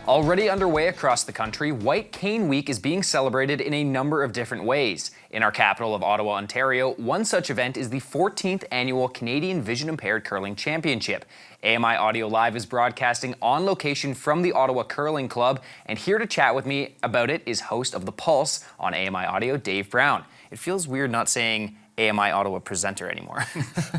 Already underway across the country, White Cane Week is being celebrated in a number of different ways. In our capital of Ottawa, Ontario, one such event is the 14th annual Canadian Vision Impaired Curling Championship. AMI Audio Live is broadcasting on location from the Ottawa Curling Club, and here to chat with me about it is host of The Pulse on AMI Audio, Dave Brown. It feels weird not saying AMI Ottawa presenter anymore.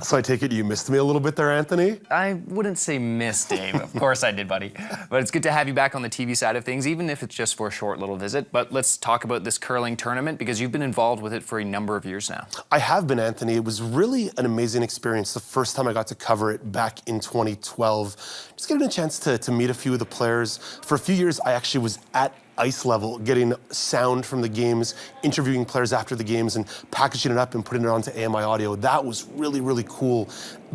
So I take it you missed me a little bit there, Anthony? I wouldn't say miss, Dave. Of course I did, buddy. But it's good to have you back on the TV side of things, even if it's just for a short little visit. But let's talk about this curling tournament, because you've been involved with it for a number of years now. I have been, Anthony. It was really an amazing experience the first time I got to cover it back in 2012. Just getting a chance to meet a few of the players. For a few years, I actually was at ice level, getting sound from the games, interviewing players after the games, and packaging it up and putting it onto AMI Audio. That was really, really cool.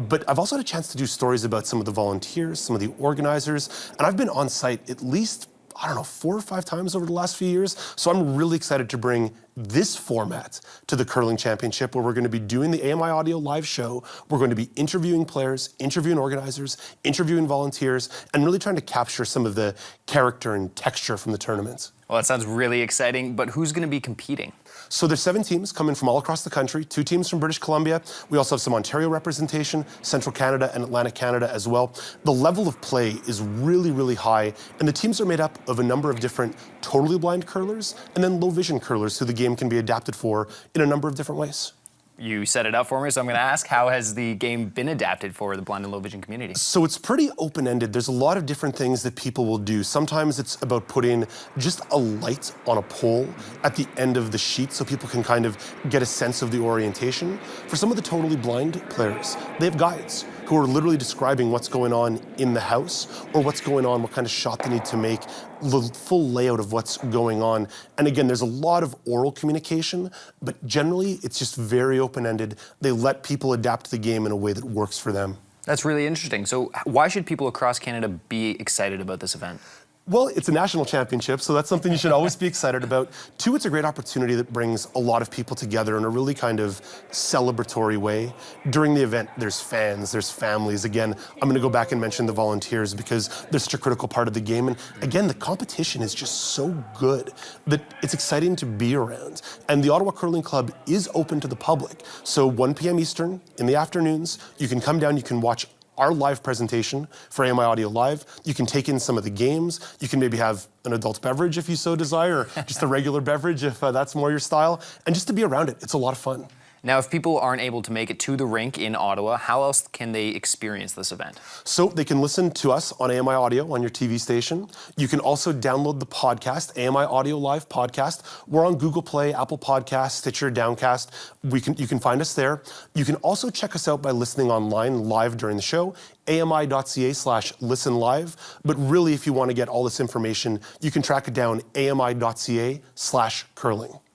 But I've also had a chance to do stories about some of the volunteers, some of the organizers, and I've been on site at least, I don't know, 4 or 5 times over the last few years. So I'm really excited to bring this format to the Curling Championship, where we're going to be doing the AMI Audio Live show. We're going to be interviewing players, interviewing organizers, interviewing volunteers, and really trying to capture some of the character and texture from the tournament. Well, that sounds really exciting, but who's going to be competing? So there's 7 teams coming from all across the country, 2 teams from British Columbia. We also have some Ontario representation, Central Canada and Atlantic Canada as well. The level of play is really, really high, and the teams are made up of a number of different totally blind curlers and then low vision curlers who the game can be adapted for in a number of different ways. You set it up for me, so I'm going to ask, how has the game been adapted for the blind and low vision community? So it's pretty open-ended. There's a lot of different things that people will do. Sometimes it's about putting just a light on a pole at the end of the sheet so people can kind of get a sense of the orientation. For some of the totally blind players, they have guides who are literally describing what's going on in the house or what's going on, what kind of shot they need to make, the full layout of what's going on. And again, there's a lot of oral communication, but generally it's just very open-ended. They let people adapt the game in a way that works for them. That's really interesting. So why should people across Canada be excited about this event? Well, it's a national championship, so that's something you should always be excited about. 2, it's a great opportunity that brings a lot of people together in a really kind of celebratory way. During the event, there's fans, there's families. Again, I'm going to go back and mention the volunteers because they're such a critical part of the game. And again, the competition is just so good that it's exciting to be around. And the Ottawa Curling Club is open to the public. So 1 p.m. Eastern in the afternoons, you can come down, you can watch our live presentation for AMI Audio Live. You can take in some of the games. You can maybe have an adult beverage if you so desire, or just a regular beverage if that's more your style. And just to be around it, it's a lot of fun. Now, if people aren't able to make it to the rink in Ottawa, how else can they experience this event? So they can listen to us on AMI Audio on your TV station. You can also download the podcast, AMI Audio Live Podcast. We're on Google Play, Apple Podcasts, Stitcher, Downcast. You can find us there. You can also check us out by listening online live during the show, ami.ca/listen live. But really, if you want to get all this information, you can track it down, ami.ca/curling.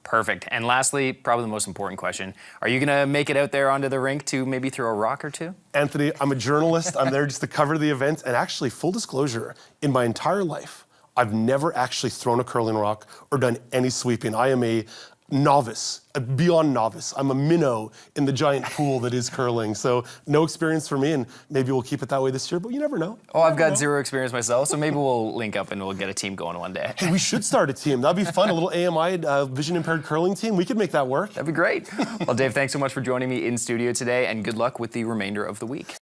Perfect. And lastly, probably the most important question, are you going to make it out there onto the rink to maybe throw a rock or two? Anthony, I'm a journalist. I'm there just to cover the event. And actually, full disclosure, in my entire life, I've never actually thrown a curling rock or done any sweeping. I am a novice, beyond novice. I'm a minnow in the giant pool that is curling. So no experience for me, and maybe we'll keep it that way this year, but you never know. Oh, I've got 0 experience myself, so maybe we'll link up and we'll get a team going one day. Hey, we should start a team. That'd be fun, a little AMI Vision Impaired Curling team. We could make that work. That'd be great. Well, Dave, thanks so much for joining me in studio today, and good luck with the remainder of the week.